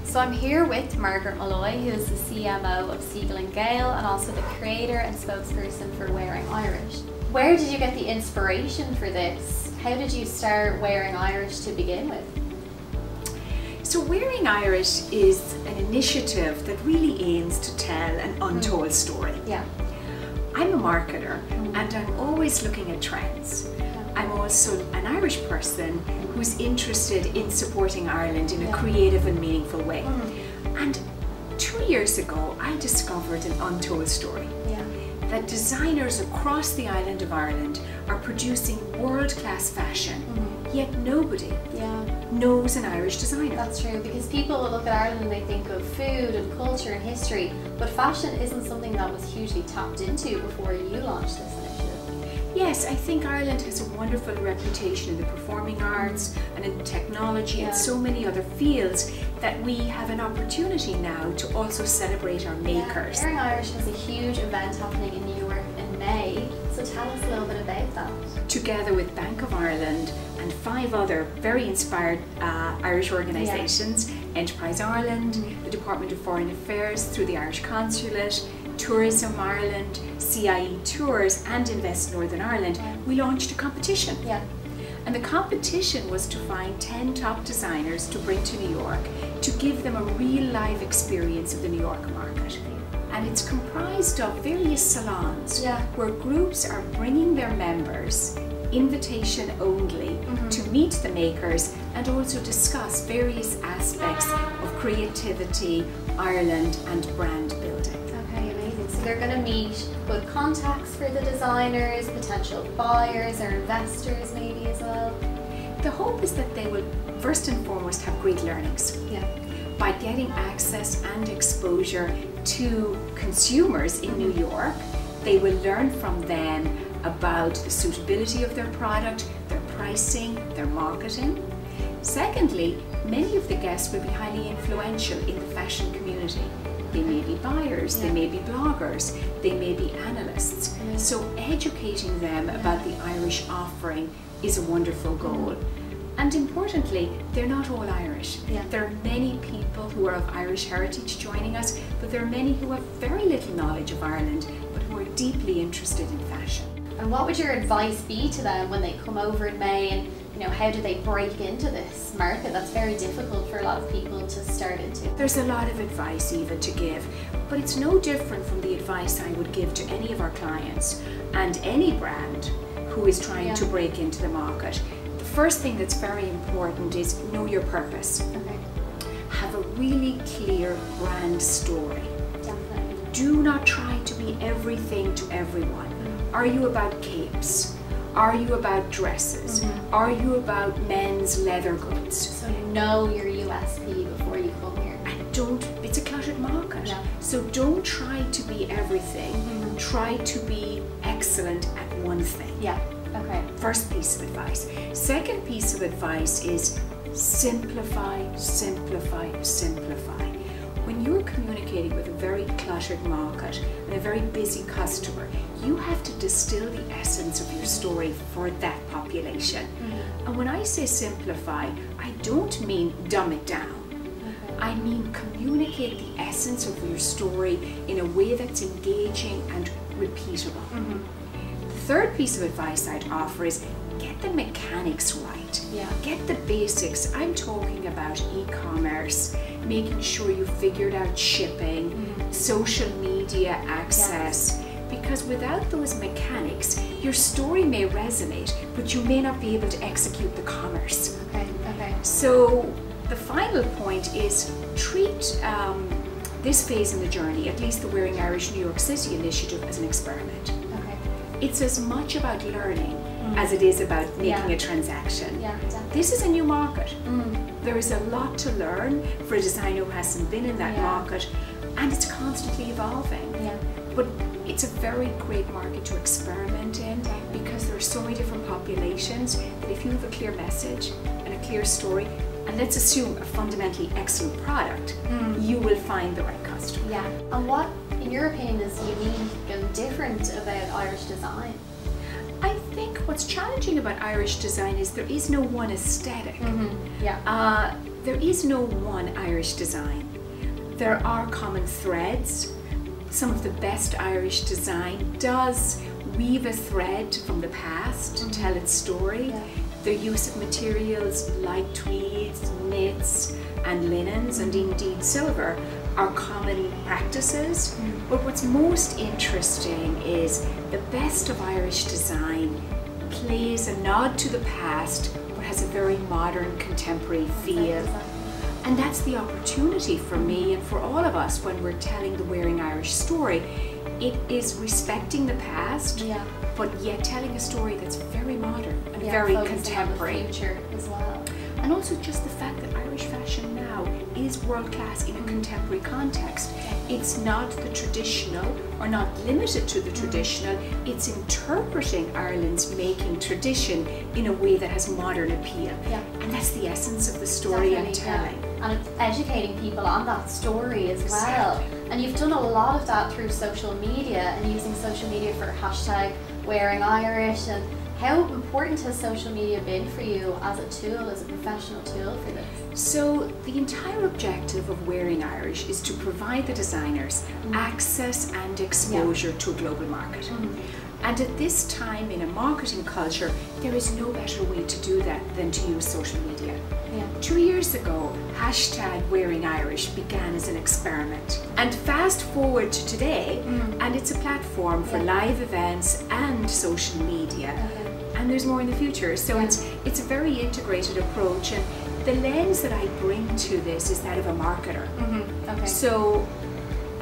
So I'm here with Margaret Molloy, who is the CMO of Siegel+Gale and also the creator and spokesperson for WearingIrish. Where did you get the inspiration for this? How did you start WearingIrish to begin with? So WearingIrish is an initiative that really aims to tell an untold story. Yeah. I'm a marketer and I'm always looking at trends. I'm also an Irish person who's interested in supporting Ireland in a creative and meaningful way. And 2 years ago, I discovered an untold story. That designers across the island of Ireland are producing world-class fashion, yet nobody knows an Irish designer. That's true, because people will look at Ireland and they think of food and culture and history, but fashion isn't something that was hugely tapped into before you launched this initiative. Yes, I think Ireland has a wonderful reputation in the performing arts and in technology and so many other fields that we have an opportunity now to also celebrate our makers. WearingIrish has a huge event happening in New York in May, so tell us a little bit about that. Together with Bank of Ireland and 5 other very inspired Irish organisations, Enterprise Ireland, the Department of Foreign Affairs through the Irish Consulate, Tourism Ireland, CIE Tours and Invest Northern Ireland, we launched a competition. And the competition was to find 10 top designers to bring to New York to give them a real live experience of the New York market. And it's comprised of various salons where groups are bringing their members, invitation only, to meet the makers and also discuss various aspects of creativity, Ireland and brand building. Okay, amazing. So they're going to meet good contacts for the designers, potential buyers or investors maybe as well. The hope is that they will first and foremost have great learnings. By getting access and exposure to consumers in New York, they will learn from them about the suitability of their product, their pricing, their marketing. Secondly, many of the guests will be highly influential in the fashion community. They may be buyers, they may be bloggers, they may be analysts. So educating them about the Irish offering is a wonderful goal. And importantly, they're not all Irish. There are many people who are of Irish heritage joining us, but there are many who have very little knowledge of Ireland, but who are deeply interested in fashion. And what would your advice be to them when they come over in May, and how do they break into this market that's very difficult for a lot of people to start into? There's a lot of advice even to give, but it's no different from the advice I would give to any of our clients and any brand who is trying to break into the market. The first thing that's very important is know your purpose. Have a really clear brand story. Do not try to be everything to everyone. Are you about capes? Are you about dresses? Are you about men's leather goods? So know your USP before you come here. And it's a cluttered market. So don't try to be everything. Try to be excellent at one thing. First piece of advice. Second piece of advice is simplify, simplify, simplify. When you're communicating with a very cluttered market and a very busy customer, you have to distill the essence of your story for that population. And when I say simplify, I don't mean dumb it down. I mean communicate the essence of your story in a way that's engaging and repeatable. The third piece of advice I'd offer is get the mechanics right. Get the basics. I'm talking about e-commerce, making sure you figured out shipping, social media access, because without those mechanics, your story may resonate, but you may not be able to execute the commerce. So the final point is treat this phase in the journey, at least the WearingIrish New York City initiative, as an experiment. It's as much about learning as it is about making a transaction. This is a new market. There is a lot to learn for a designer who hasn't been in that market, and it's constantly evolving. But it's a very great market to experiment in because there are so many different populations that if you have a clear message and a clear story, and let's assume a fundamentally excellent product, you will find the right customer. And what, in your opinion, is unique and different about Irish design? I think what's challenging about Irish design is there is no one aesthetic. There is no one Irish design. There are common threads. Some of the best Irish design does weave a thread from the past to tell its story. The use of materials like tweeds, knits and linens and indeed silver are common practices. But what's most interesting is the best of Irish design plays a nod to the past but has a very modern contemporary feel. And that's the opportunity for me and for all of us when we're telling the Wearing Irish story. It is respecting the past, but yet telling a story that's very modern and very contemporary. On the future as well. And also just the fact that Irish fashion now is world class in a contemporary context. It's not the traditional or not limited to the traditional, it's interpreting Ireland's making tradition in a way that has modern appeal. And that's the essence of the story I'm telling. And it's educating people on that story as well. And you've done a lot of that through social media and using social media for hashtag Wearing Irish. And how important has social media been for you as a tool, as a professional tool for this? So the entire objective of Wearing Irish is to provide the designers access and exposure to a global market. And at this time in a marketing culture, there is no better way to do that than to use social media. 2 years ago, hashtag Wearing Irish began as an experiment. And fast forward to today, and it's a platform for live events and social media. And there's more in the future. So it's a very integrated approach. And the lens that I bring to this is that of a marketer. So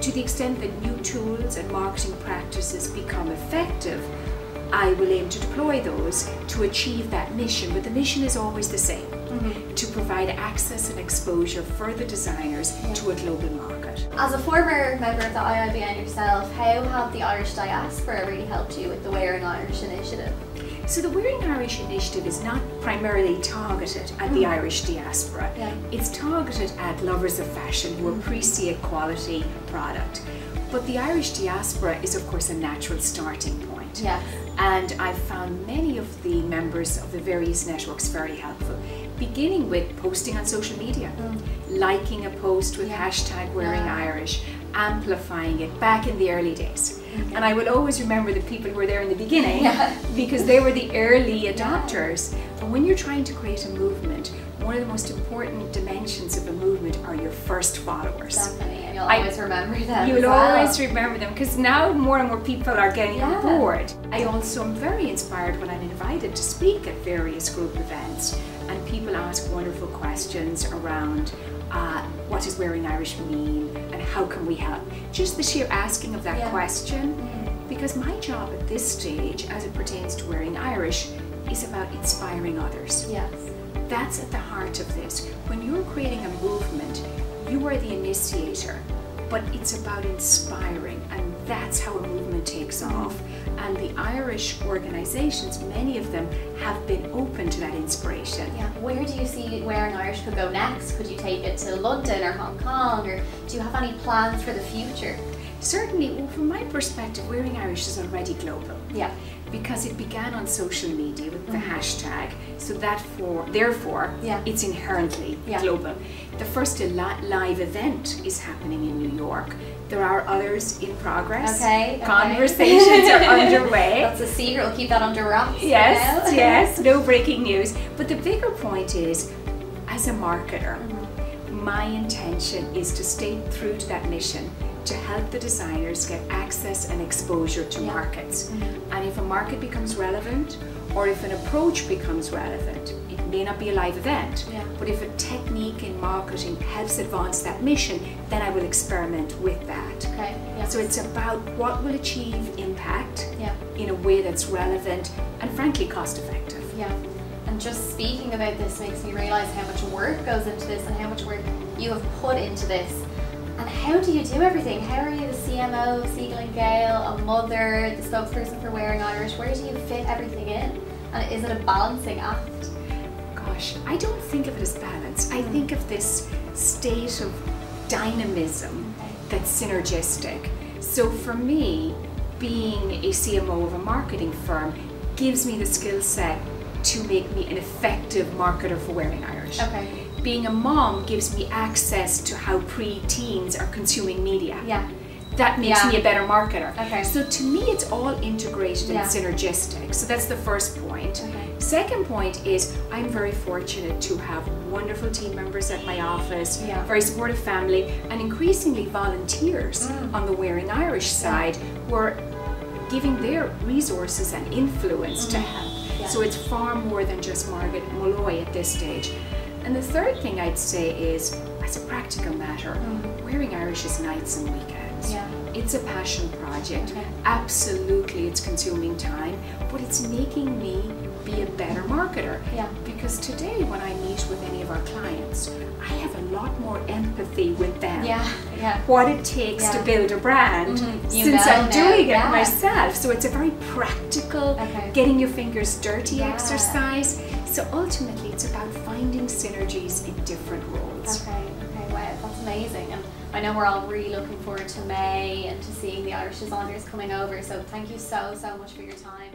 to the extent that new tools and marketing practices become effective, I will aim to deploy those to achieve that mission, but the mission is always the same, to provide access and exposure for the designers to a global market. As a former member of the IIBN yourself, how have the Irish diaspora really helped you with the Wearing Irish initiative? So the Wearing Irish initiative is not primarily targeted at the Irish diaspora. It's targeted at lovers of fashion who appreciate quality product. But the Irish diaspora is of course a natural starting point. And I've found many of the members of the various networks very helpful, beginning with posting on social media, liking a post with hashtag Wearing Irish, amplifying it back in the early days. And I will always remember the people who were there in the beginning because they were the early adopters. And when you're trying to create a movement, one of the most important dimensions of a movement are your first followers. Definitely, and you'll always remember them. You'll always remember them because now more and more people are getting on board. I also am very inspired when I'm invited to speak at various group events and people ask wonderful questions around what does Wearing Irish mean and how can we help? Just the sheer asking of that question, because my job at this stage as it pertains to Wearing Irish is about inspiring others. That's at the heart of this. When you're creating a movement, you are the initiator, but it's about inspiring, and that's how a movement takes off. And the Irish organisations, many of them, have been open to that inspiration. Where do you see Wearing Irish could go next? Could you take it to London or Hong Kong, or do you have any plans for the future? Certainly, well, from my perspective, Wearing Irish is already global. Because it began on social media with the hashtag, so therefore it's inherently global. The first live event is happening in New York. There are others in progress. Conversations are underway. That's a secret, we'll keep that under wraps. Yes, no breaking news. But the bigger point is, as a marketer, my intention is to stay true to that mission, to help the designers get access and exposure to markets. And if a market becomes relevant, or if an approach becomes relevant, it may not be a live event, but if a technique in marketing helps advance that mission, then I will experiment with that. So it's about what will achieve impact in a way that's relevant and frankly cost effective. And just speaking about this makes me realise how much work goes into this and how much work you have put into this. And how do you do everything? How are you the CMO of Siegel+Gale, a mother, the spokesperson for Wearing Irish? Where do you fit everything in? And is it a balancing act? Gosh, I don't think of it as balance. I think of this state of dynamism that's synergistic. So for me, being a CMO of a marketing firm gives me the skill set to make me an effective marketer for Wearing Irish. being a mom gives me access to how pre-teens are consuming media. Yeah. That makes me a better marketer. Okay. So to me, it's all integrated and synergistic. So that's the first point. Okay. Second point is I'm very fortunate to have wonderful team members at my office, very supportive family, and increasingly volunteers on the Wearing Irish side who are giving their resources and influence to help. Yeah. So it's far more than just Margaret Molloy at this stage. And the third thing I'd say is, as a practical matter, Wearing Irish is nights and weekends. Yeah. It's a passion project. Okay. Absolutely, it's consuming time, but it's making me be a better marketer. Yeah. Because today, when I meet with any of our clients, I have a lot more empathy with them. Yeah. Yeah. What it takes to build a brand, since I'm doing it myself. So it's a very practical, getting your fingers dirty exercise. So ultimately, it's about finding synergies in different roles. Okay. Wow, that's amazing. And I know we're all really looking forward to May and to seeing the Irish designers coming over. So thank you so much for your time.